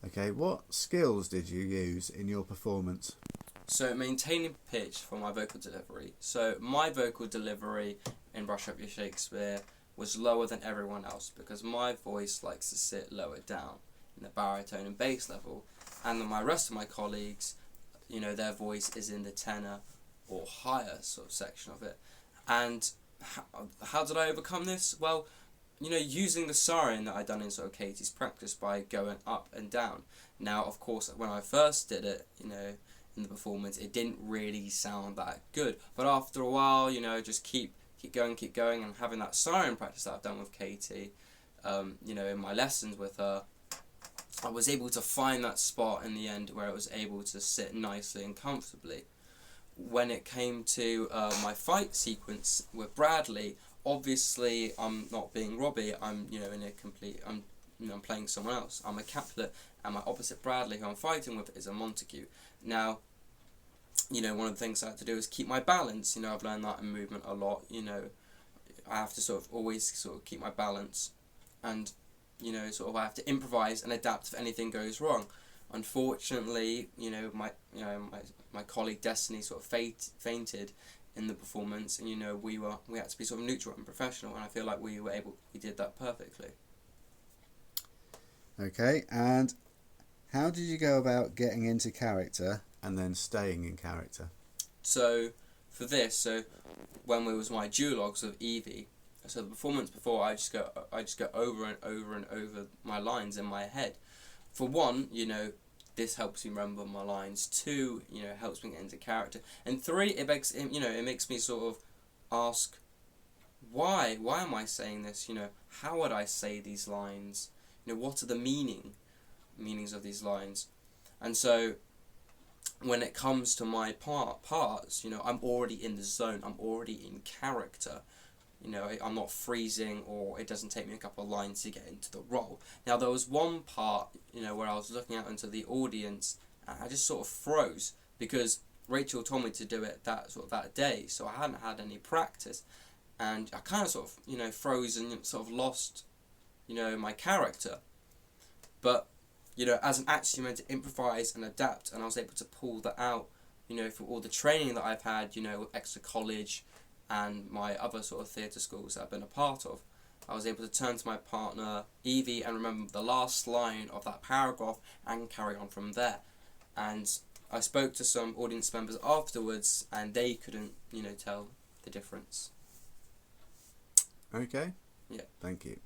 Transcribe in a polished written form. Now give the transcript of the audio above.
Okay, what skills did you use in your performance? So maintaining pitch for my vocal delivery. So my vocal delivery in Brush Up Your Shakespeare was lower than everyone else because my voice likes to sit lower down in the baritone and bass level, and then my rest of my colleagues, their voice is in the tenor or higher sort of section of it. And how did I overcome this? Well, using the siren that I'd done in sort of Katie's practice by going up and down. Now, of course, when I first did it, in the performance, it didn't really sound that good. But after a while, just keep going, and having that siren practice that I've done with Katie, in my lessons with her, I was able to find that spot in the end where it was able to sit nicely and comfortably. When it came to my fight sequence with Bradley, obviously I'm not being Robbie. I'm I'm playing someone else. I'm a Capulet, and my opposite Bradley, who I'm fighting with, is a Montague. Now, one of the things I have to do is keep my balance. I've learned that in movement a lot. I have to sort of always sort of keep my balance, and I have to improvise and adapt if anything goes wrong. Unfortunately, my colleague Destiny sort of fainted in the performance, and we had to be sort of neutral and professional, and I feel like we did that perfectly. Okay, and how did you go about getting into character and then staying in character? So for this, when it was my duologues of Evie, so the performance before, I just go over and over and over my lines in my head. For one, this helps me remember my lines. Two, it helps me get into character. And three, it makes me sort of ask, why am I saying this? How would I say these lines? What are the meanings of these lines? And so, when it comes to my parts, I'm already in the zone. I'm already in character. I'm not freezing, or it doesn't take me a couple of lines to get into the role. Now, there was one part, where I was looking out into the audience, and I just sort of froze, because Rachel told me to do it that day, so I hadn't had any practice, and I kind of sort of, froze and sort of lost, my character. But, as an actor, you're meant to improvise and adapt, and I was able to pull that out, for all the training that I've had, with Exeter College, and my other sort of theatre schools that I've been a part of. I was able to turn to my partner, Evie, and remember the last line of that paragraph and carry on from there. And I spoke to some audience members afterwards, and they couldn't, tell the difference. Okay. Yeah. Thank you.